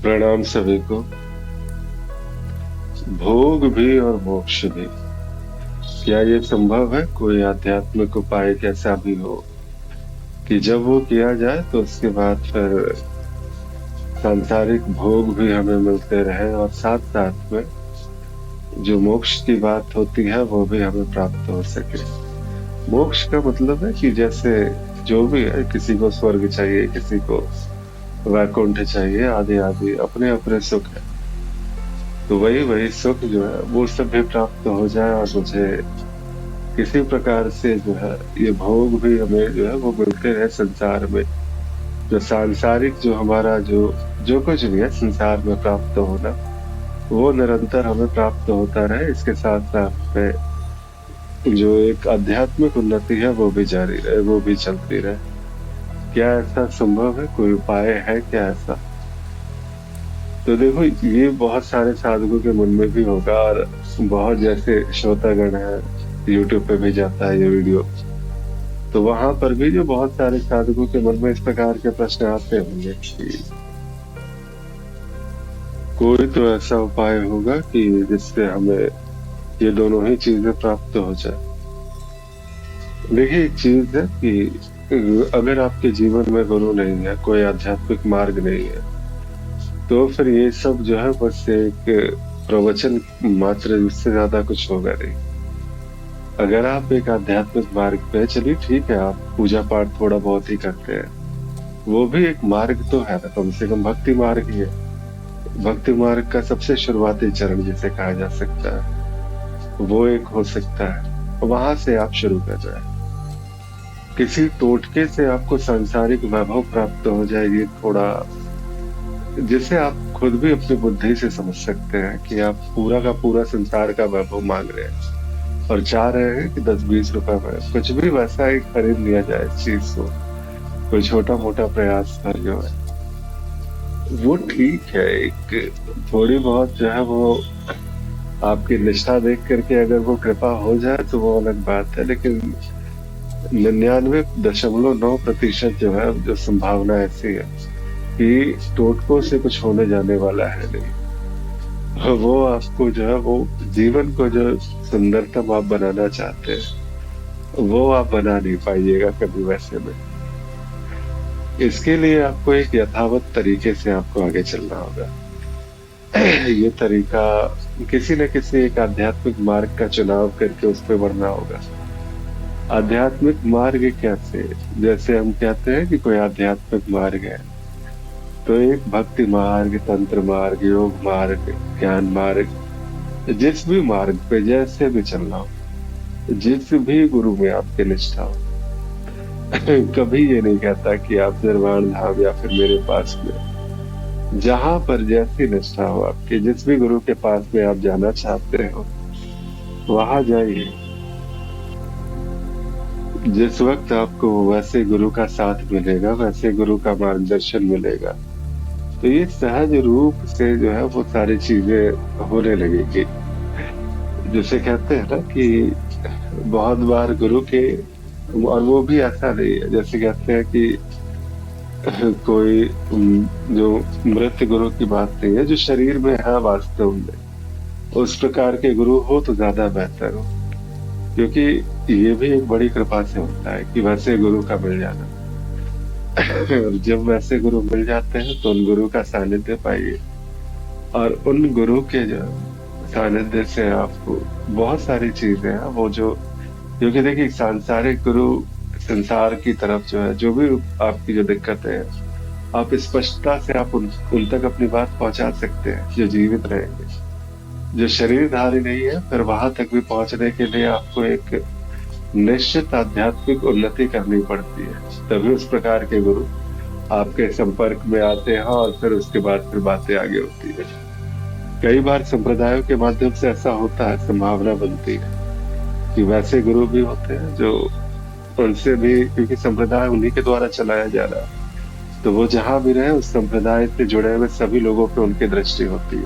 प्रणाम सभी को। भोग भी और मोक्ष भी, क्या ये संभव है? कोई आध्यात्मिक उपाय कैसा भी हो कि जब वो किया जाए तो उसके बाद फिर सांसारिक भोग भी हमें मिलते रहे और साथ साथ में जो मोक्ष की बात होती है वो भी हमें प्राप्त हो सके। मोक्ष का मतलब है कि जैसे जो भी है, किसी को स्वर्ग चाहिए, किसी को वैकुंठ चाहिए, आदि आदि अपने अपने सुख है। तो वही वही सुख जो है वो सब भी प्राप्त हो जाए और मुझे किसी प्रकार से जो है ये भोग भी हमें जो है वो मिलते रहे संसार में। जो सांसारिक जो हमारा जो जो कुछ भी है संसार में प्राप्त होना, वो निरंतर हमें प्राप्त होता रहे। इसके साथ साथ में जो एक आध्यात्मिक उन्नति है वो भी जारी रहे, वो भी चलती रहे। क्या ऐसा संभव है? कोई उपाय है क्या ऐसा? तो देखो, ये बहुत सारे साधकों के मन में भी होगा और बहुत जैसे श्रोतागण है, यूट्यूब पे भी जाता है ये वीडियो, तो वहां पर भी जो बहुत सारे साधकों के मन में इस प्रकार के प्रश्न आते होंगे कि कोई तो ऐसा उपाय होगा कि जिससे हमें ये दोनों ही चीजें प्राप्त हो जाए। देखिए, एक चीज है कि अगर आपके जीवन में गुरु नहीं है, कोई आध्यात्मिक मार्ग नहीं है, तो फिर ये सब जो है बस एक प्रवचन मात्र, इससे ज्यादा कुछ होगा नहीं। अगर आप एक आध्यात्मिक मार्ग पे, चलिए ठीक है, आप पूजा पाठ थोड़ा बहुत ही करते हैं, वो भी एक मार्ग तो है ना, कम से कम भक्ति मार्ग ही है। भक्ति मार्ग का सबसे शुरुआती चरण जिसे कहा जा सकता है, वो एक हो सकता है। वहां से आप शुरू कर रहे हैं। किसी टोटके से आपको सांसारिक वैभव प्राप्त हो जाएगी थोड़ा, जिसे आप खुद भी अपनी बुद्धि से समझ सकते हैं कि आप पूरा का पूरा संसार का वैभव मांग रहे हैं और चाह रहे हैं कि 10-20 रुपए में कुछ भी वैसा ही खरीद लिया जाए इस चीज को। कोई छोटा मोटा प्रयास कर जो है वो ठीक है। एक थोड़ी बहुत जो है वो आपकी निष्ठा देख करके अगर वो कृपा हो जाए तो वो अलग बात है, लेकिन 99.9% जो है, जो संभावना ऐसी है कि टोटकों से कुछ होने जाने वाला है नहीं। वो आपको जो है वो जीवन को जो सुंदरतम आप बनाना चाहते हैं वो आप बना नहीं पाइएगा कभी वैसे में। इसके लिए आपको एक यथावत तरीके से आपको आगे चलना होगा। ये तरीका किसी न किसी एक आध्यात्मिक मार्ग का चुनाव करके उस पर बढ़ना होगा। आध्यात्मिक मार्ग कैसे? जैसे हम कहते हैं कि कोई आध्यात्मिक मार्ग है, तो एक भक्ति मार्ग, तंत्र मार्ग, योग मार्ग, ज्ञान मार्ग, जिस भी मार्ग पे जैसे भी चलना हो, जिस भी गुरु में आपकी निष्ठा हो, कभी ये नहीं कहता कि आप निर्वाण धाम या फिर मेरे पास में, जहां पर जैसी निष्ठा हो आपकी, जिस भी गुरु के पास में आप जाना चाहते हो वहां जाइए। जिस वक्त आपको वैसे गुरु का साथ मिलेगा, वैसे गुरु का मार्गदर्शन मिलेगा, तो ये सहज रूप से जो है वो सारी चीजें होने लगेगी। जैसे कहते हैं ना कि बहुत बार गुरु के, और वो भी ऐसा नहीं है जैसे कहते हैं कि कोई जो मृत गुरु की बात नहीं है, जो शरीर में है वास्तव में, उस प्रकार के गुरु हो तो ज्यादा बेहतर हो। क्योंकि ये भी एक बड़ी कृपा से होता है कि वैसे गुरु का मिल जाना। और जब वैसे गुरु मिल जाते हैं तो उन गुरु का सानिध्य पाइए, और उन गुरु के जो सानिध्य से आपको बहुत सारी चीजें हैं वो जो, क्योंकि देखिए सांसारिक गुरु संसार की तरफ जो है, जो भी आपकी जो दिक्कतें हैं, आप स्पष्टता से आप उन तक अपनी बात पहुंचा सकते हैं जो जीवित रहेंगे। जो शरीरधारी नहीं है, फिर वहां तक भी पहुंचने के लिए आपको एक निश्चित आध्यात्मिक उन्नति करनी पड़ती है, तभी उस प्रकार के गुरु आपके संपर्क में आते हैं और फिर उसके बाद फिर बातें आगे होती है। कई बार संप्रदायों के माध्यम से ऐसा होता है, संभावना बनती है कि वैसे गुरु भी होते हैं जो उनसे भी, क्योंकि संप्रदाय उन्हीं के द्वारा चलाया जा रहा है, तो वो जहां भी रहे उस संप्रदाय से जुड़े हुए सभी लोगों पे उनकी दृष्टि होती है।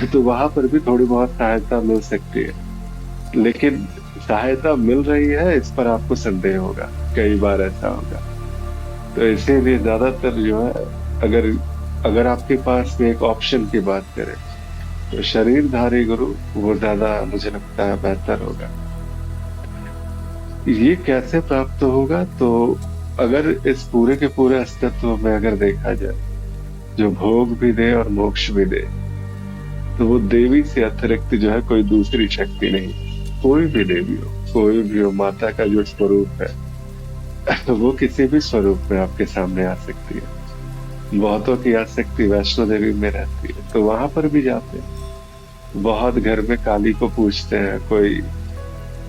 तो वहां पर भी थोड़ी बहुत सहायता मिल सकती है, लेकिन सहायता मिल रही है इस पर आपको संदेह होगा, कई बार ऐसा होगा। तो इसीलिए ज्यादातर जो है, अगर अगर आपके पास में एक ऑप्शन की बात करें तो शरीरधारी गुरु वो ज्यादा मुझे लगता है बेहतर होगा। ये कैसे प्राप्त होगा? तो अगर इस पूरे के पूरे अस्तित्व में अगर देखा जाए, जो भोग भी दे और मोक्ष भी दे, तो वो देवी से अतिरिक्त जो है कोई दूसरी शक्ति नहीं। कोई भी देवी हो, कोई भी हो, माता का जो स्वरूप है वो किसी भी स्वरूप में आपके सामने आ सकती है। बहुतों की आसक्ति वैष्णो देवी में रहती है, तो वहां पर भी जाते हैं। बहुत घर में काली को पूजते हैं, कोई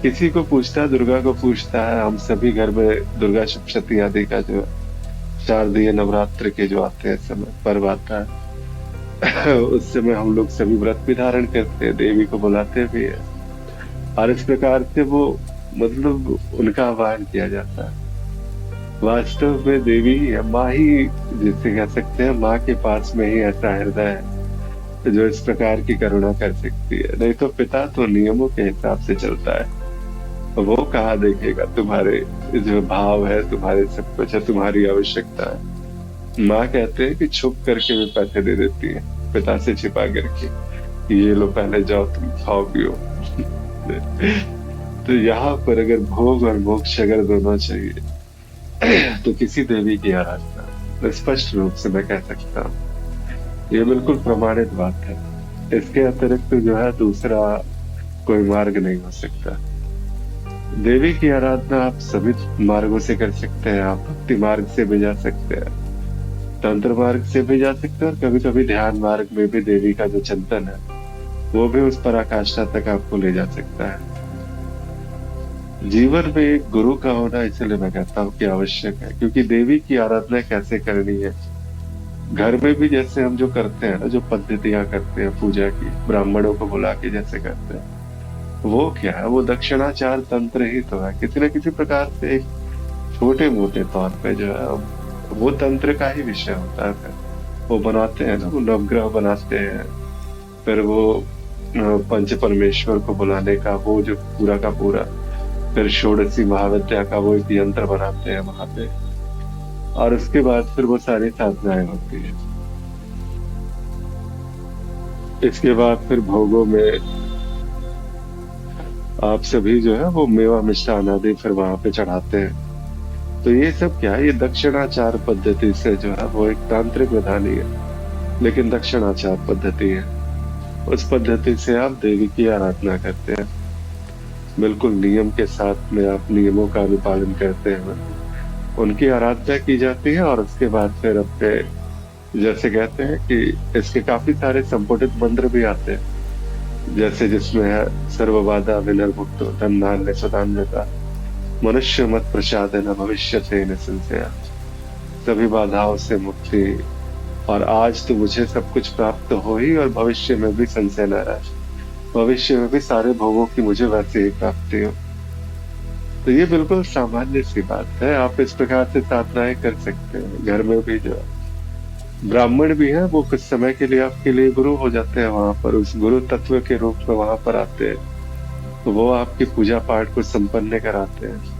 किसी को पूछता है, दुर्गा को पूछता है। हम सभी घर में दुर्गा सप्तशती आदि का जो शारदीय नवरात्र के जो आते हैं समय पर्व आता है उस समय हम लोग सभी व्रत भी धारण करते हैं, देवी को बुलाते भी है, और इस प्रकार से वो मतलब उनका आह्वान किया जाता है। वास्तव में देवी या माँ ही, जिसे कह सकते हैं, माँ के पास में ही ऐसा हृदय है जो इस प्रकार की करुणा कर सकती है। नहीं तो पिता तो नियमों के हिसाब से चलता है, वो कहाँ देखेगा तुम्हारे जो भाव है, तुम्हारे सब कुछ है, तुम्हारी आवश्यकता है। माँ कहते हैं कि छुप करके भी पैसे दे देती है, पिता से छिपा करके, ये लो पहले जाओ तुम खाओ पियो तो यहाँ पर अगर भोग और मोक्ष अगर दोनों चाहिए तो किसी देवी की आराधना, तो स्पष्ट रूप से मैं कह सकता हूँ ये बिल्कुल प्रमाणित बात है। इसके अतिरिक्त जो है दूसरा कोई मार्ग नहीं हो सकता। देवी की आराधना आप सभी मार्गों से कर सकते हैं। आप भक्ति मार्ग से भी जा सकते हैं, तंत्र मार्ग से भी जा सकते हैं, और कभी कभी ध्यान मार्ग में भी देवी का जो चिंतन है वो भी उस पराकाष्ठा तक आपको ले जा सकता है। जीवन में एक गुरु का होना इसलिए मैं कहता हूँ कि आवश्यक है, क्योंकि देवी की आराधना कैसे करनी है, घर में भी जैसे हम जो करते हैं ना, जो पद्धतियां करते हैं पूजा की, ब्राह्मणों को बुला के जैसे करते हैं, वो क्या है? वो दक्षिणाचार तंत्र ही तो है। किसी न किसी प्रकार से एक छोटे मोटे तौर पे जो है वो तंत्र का ही विषय होता है। फिर वो बनाते हैं ना, वो नवग्रह बनाते हैं, फिर वो पंच परमेश्वर को बुलाने का वो जो पूरा का पूरा, फिर षोडशी महाविद्या का वो एक यंत्र बनाते हैं वहां पे, और उसके बाद फिर वो सारी साधनाएं होती है। इसके बाद फिर भोगों में आप सभी जो है वो मेवा मिष्ठान आदि फिर वहां पे चढ़ाते हैं। तो ये सब क्या है? ये दक्षिणाचार पद्धति से जो है वो एक तांत्रिक विधान ही है, लेकिन दक्षिणाचार पद्धति है। उस पद्धति से आप देवी की आराधना करते हैं, बिल्कुल नियम के साथ में आप नियमों का अनुपालन करते हैं, उनकी आराधना की जाती है। और उसके बाद फिर अपने, जैसे कहते हैं कि इसके काफी सारे संपुटित मंत्र भी आते हैं, जैसे जिसमें है सर्वबाधा विनिर्मुक्तो धन्नान्य सदान्यता मनुष्य मत प्रसाद न भविष्य से न संशया। सभी बाधाओं से मुक्ति, और आज तो मुझे सब कुछ प्राप्त हो ही, और भविष्य में भी संशय न रहे, भविष्य में भी सारे भोगों की मुझे वैसे ही प्राप्ति हो। तो ये बिल्कुल सामान्य सी बात है। आप इस प्रकार से साधनाएं कर सकते हैं। घर में भी जो ब्राह्मण भी है वो कुछ समय के लिए आपके लिए गुरु हो जाते हैं, वहां पर उस गुरु तत्व के रूप में वहां पर आते हैं, तो वो आपकी पूजा पाठ को संपन्न कराते हैं।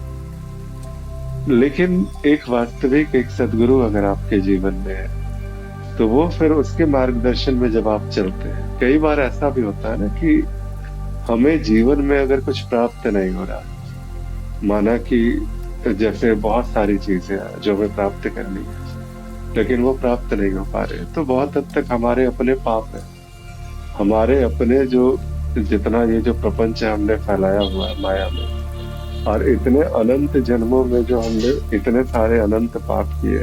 लेकिन एक वास्तविक एक सदगुरु अगर आपके जीवन में है, तो वो फिर उसके मार्गदर्शन में जब आप चलते हैं, कई बार ऐसा भी होता है ना कि हमें जीवन में अगर कुछ प्राप्त नहीं हो रहा, माना कि जैसे बहुत सारी चीजें हैं जो हमें प्राप्त करनी है, लेकिन वो प्राप्त नहीं हो पा रहे, तो बहुत हद तक हमारे अपने पाप है, हमारे अपने जो जितना ये जो प्रपंच है हमने फैलाया हुआ है माया में, और इतने अनंत जन्मों में जो हमने इतने सारे अनंत पाप किए,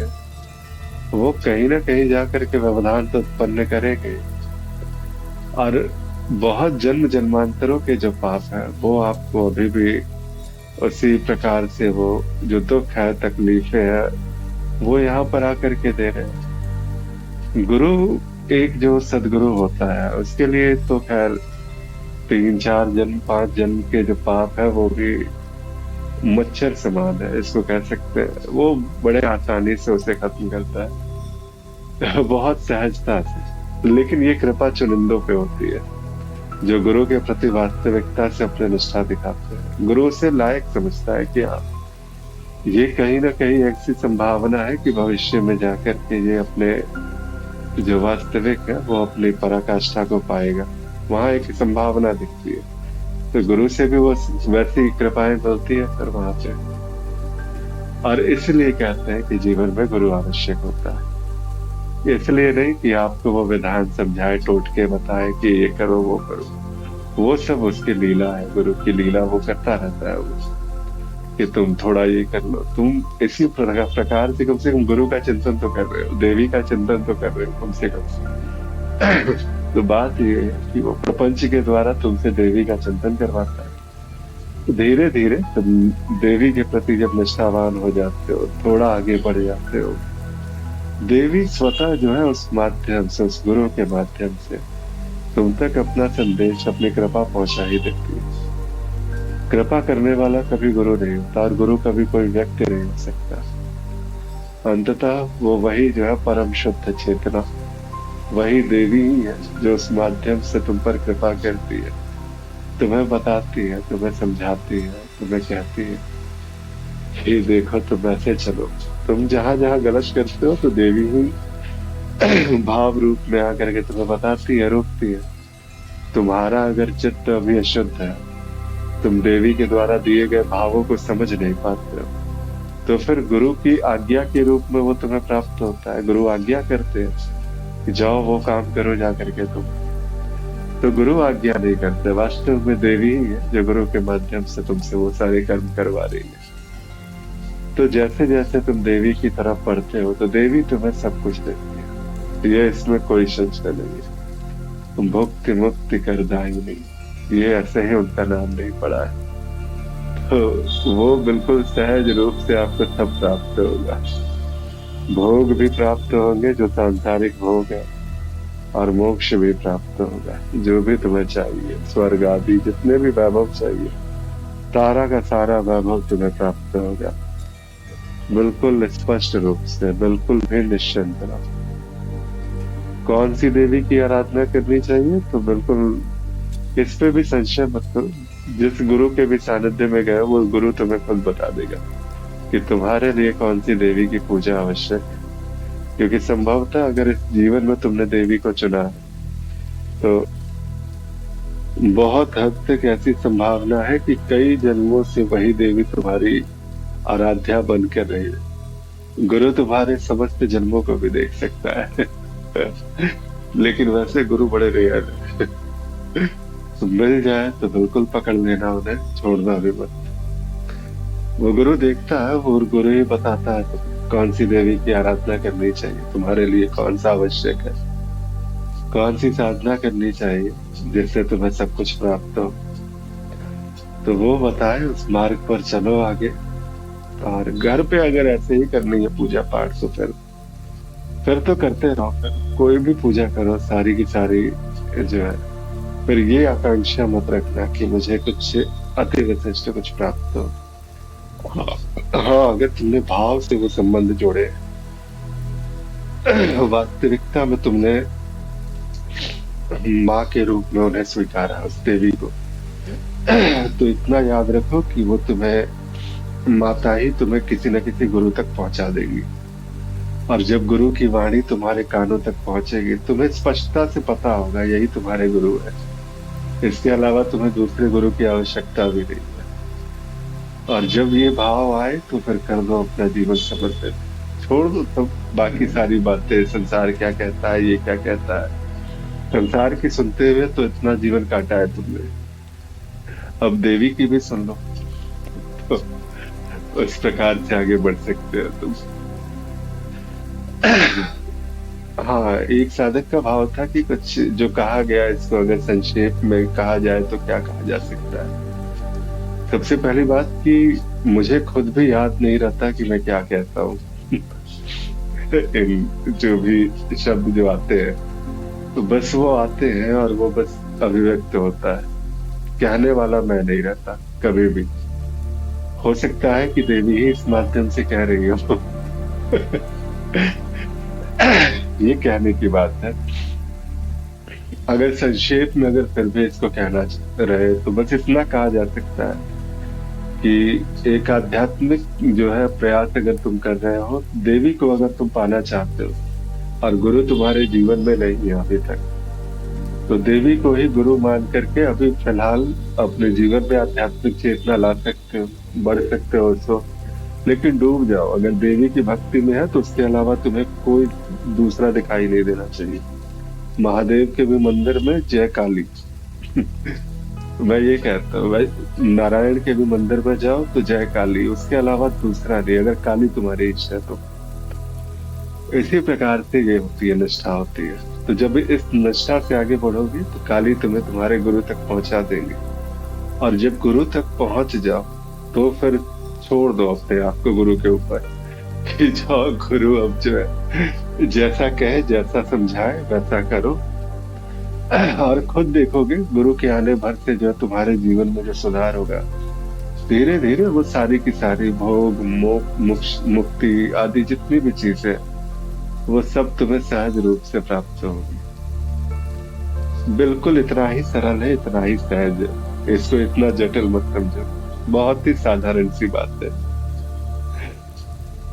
वो कहीं ना कहीं जाकर के व्यवधान तो उत्पन्न करेंगे। और बहुत जन्म जन्मांतरों के जो पाप है वो आपको अभी भी उसी प्रकार से वो जो दुख है, तकलीफें है, वो यहाँ पर आकर के दे रहे हैं। गुरु एक जो सदगुरु होता है उसके लिए तो खैर 3-4 जन्म 5 जन्म के जो पाप है वो भी मच्छर समान है, इसको कह सकते हैं। वो बड़े आसानी से उसे खत्म करता है बहुत सहजता से। लेकिन ये कृपा चुनिंदों पे होती है, जो गुरु के प्रति वास्तविकता से अपने निष्ठा दिखाते हैं, गुरु से लायक समझता है कि हाँ ये कहीं ना कहीं ऐसी संभावना है कि भविष्य में जाकर के ये अपने जो वास्तविक है वो अपनी पराकाष्ठा को पाएगा। वहां एक संभावना दिखती है। तो गुरु से भी वो वैसी कृपाएं मिलती है फिर वहां पे। और इसलिए कहते हैं कि जीवन में गुरु आवश्यक होता है। इसलिए नहीं कि आपको वो विधान समझाए, टोटके बताए कि ये करो वो करो। वो सब उसकी लीला है, गुरु की लीला। वो करता रहता है वो, कि तुम थोड़ा ये कर लो। तुम इसी प्रकार से कम गुरु का चिंतन तो कर रहे हो, देवी का चिंतन तो कर रहे हो कम से कम। तो बात ये है कि वो प्रपंच के द्वारा तुमसे देवी का चिंतन करवाता है। तो धीरे धीरे तुम देवी के प्रति जब निष्ठावान हो जाते हो, थोड़ा आगे बढ़ जाते हो, देवी स्वतः जो है उस माध्यम से, उस गुरु के माध्यम से तुम तक अपना संदेश, अपनी कृपा पहुंचा ही देती है। कृपा करने वाला कभी गुरु नहीं होता, और गुरु कभी कोई व्यक्ति नहीं हो सकता। अंततः वो वही जो है परम शुद्ध चेतना, वही देवी ही है जो उस माध्यम से तुम पर कृपा करती है, तुम्हें बताती है, तुम्हें समझाती है, तुम्हें कहती है कि देखो तुम ऐसे चलो। तुम जहां जहां गलत करते हो तो देवी ही भाव रूप में आकर के तुम्हें बताती है, रोकती है। तुम्हारा अगर चित्त अभी अशुद्ध है, तुम देवी के द्वारा दिए गए भावों को समझ नहीं पाते हो, तो फिर गुरु की आज्ञा के रूप में वो तुम्हें प्राप्त होता है। गुरु आज्ञा करते हैं कि जाओ वो काम करो जा करके तुम। तो गुरु आज्ञा नहीं करते, वास्तव में देवी ही है जो गुरु के माध्यम से तुमसे वो सारे कर्म करवा रही है। तो जैसे जैसे तुम देवी की तरफ बढ़ते हो तो देवी तुम्हें सब कुछ देती है, ये इसमें कोई संशय नहीं है। तुम भुक्ति मुक्ति कर दायिनी, ये ऐसे ही उनका नाम नहीं पड़ा है। तो वो बिल्कुल सहज रूप से आपको सब प्राप्त होगा। भोग भी प्राप्त होंगे जो सांसारिक भोग है, और मोक्ष भी प्राप्त होगा, जो भी तुम्हें चाहिए। स्वर्ग आदि जितने भी वैभव चाहिए, सारा का सारा वैभव तुम्हें प्राप्त होगा, बिल्कुल स्पष्ट रूप से, बिल्कुल भी निश्चिंत रहो। कौन सी देवी की आराधना करनी चाहिए, तो बिल्कुल इस पे भी संशय मत करो। जिस गुरु के भी सानिध्य में गए वो गुरु तुम्हें खुद बता देगा कि तुम्हारे लिए कौन सी देवी की पूजा आवश्यक है। क्योंकि संभवतः अगर इस जीवन में तुमने देवी को चुना है, तो बहुत हद तक ऐसी संभावना है कि कई जन्मों से वही देवी तुम्हारी आराध्या बनकर रही है। गुरु तुम्हारे समस्त जन्मों को भी देख सकता है। लेकिन वैसे गुरु बड़े रेयर है। तो मिल जाए तो बिल्कुल पकड़ लेना, उन्हें छोड़ना भी मत। वो गुरु देखता है, वो गुरु ही बताता है तो कौन सी देवी की आराधना करनी चाहिए, तुम्हारे लिए कौन सा आवश्यक है, कौन सी साधना करनी चाहिए जिससे तुम्हें सब कुछ प्राप्त हो। तो वो बताए, उस मार्ग पर चलो आगे। और घर पे अगर ऐसे ही करनी है पूजा पाठ, तो फिर तो करते रहो। फिर कोई भी पूजा करो, सारी की सारी जो है, फिर ये आकांक्षा मत रखना कि मुझे कुछ अति विशिष्ट कुछ प्राप्त हो। हाँ, अगर तुमने भाव से वो संबंध जोड़े, वास्तविकता में तुमने माँ के रूप में उन्हें स्वीकारा, उस देवी को, तो इतना याद रखो कि वो तुम्हें, माता ही तुम्हें किसी न किसी गुरु तक पहुंचा देगी। और जब गुरु की वाणी तुम्हारे कानों तक पहुंचेगी, तुम्हें स्पष्टता से पता होगा यही तुम्हारे गुरु है। इसके अलावा तुम्हें दूसरे गुरु की आवश्यकता भी नहीं है। और जब ये भाव आए तो फिर कर दो अपना जीवन समर्पित, छोड़ दो तब बाकी सारी बातें, संसार क्या कहता है, ये क्या कहता है। संसार की सुनते हुए तो इतना जीवन काटा है तुमने, अब देवी की भी सुन लो, तो उस प्रकार से आगे बढ़ सकते हो तुम। हाँ, एक साधक का भाव था कि कुछ जो कहा गया, इसको अगर संक्षेप में कहा जाए तो क्या कहा जा सकता है। सबसे पहली बात कि मुझे खुद भी याद नहीं रहता कि मैं क्या कहता हूँ। इन जो भी शब्द जो आते हैं, तो बस वो आते हैं और वो बस अभिव्यक्त होता है, कहने वाला मैं नहीं रहता कभी भी। हो सकता है कि देवी ही इस माध्यम से कह रही हो। ये कहने की बात है। अगर संक्षेप में अगर फिर भी इसको कहना रहे तो बस इतना कहा जा सकता है कि एक आध्यात्मिक जो है प्रयास अगर तुम कर रहे हो, देवी को अगर तुम पाना चाहते हो, और गुरु तुम्हारे जीवन में नहीं है अभी तक, तो देवी को ही गुरु मान करके अभी फिलहाल अपने जीवन में आध्यात्मिक चेतना ला सकते हो, बढ़ सकते हो सो। लेकिन डूब जाओ, अगर देवी की भक्ति में है तो उसके अलावा तुम्हें कोई दूसरा दिखाई नहीं देना चाहिए। महादेव के भी मंदिर में जय काली। मैं ये कहता हूँ भाई, नारायण के भी मंदिर में जाओ तो जय काली, उसके अलावा दूसरा नहीं, अगर काली तुम्हारी इच्छा है तो। इसी प्रकार से ये होती है, निष्ठा होती है। तो जब इस निष्ठा से आगे बढ़ोगी तो काली तुम्हें तुम्हारे गुरु तक पहुंचा देंगे। और जब गुरु तक पहुंच जाओ तो फिर छोड़ दो अपने आप को गुरु के ऊपर, कि जाओ गुरु अब जो है जैसा कहे, जैसा समझाए वैसा करो। और खुद देखोगे गुरु के आने भर से जो है तुम्हारे जीवन में जो सुधार होगा, धीरे धीरे वो सारी की सारी भोग मुक्ति आदि जितनी भी चीजें, वो सब तुम्हें सहज रूप से प्राप्त होगी। बिल्कुल इतना ही सरल है, इतना ही सहज है, इसको इतना जटिल मत समझो, बहुत ही साधारण सी बात है।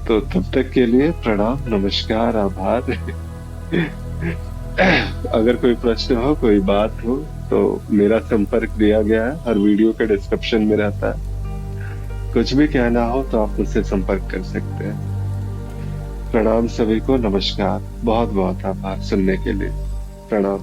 तो तब तक के लिए प्रणाम, नमस्कार, आभार। अगर कोई प्रश्न हो, कोई बात हो, तो मेरा संपर्क दिया गया है, हर वीडियो के डिस्क्रिप्शन में रहता है। कुछ भी कहना हो तो आप मुझसे संपर्क कर सकते हैं। प्रणाम सभी को, नमस्कार, बहुत बहुत आभार सुनने के लिए। प्रणाम।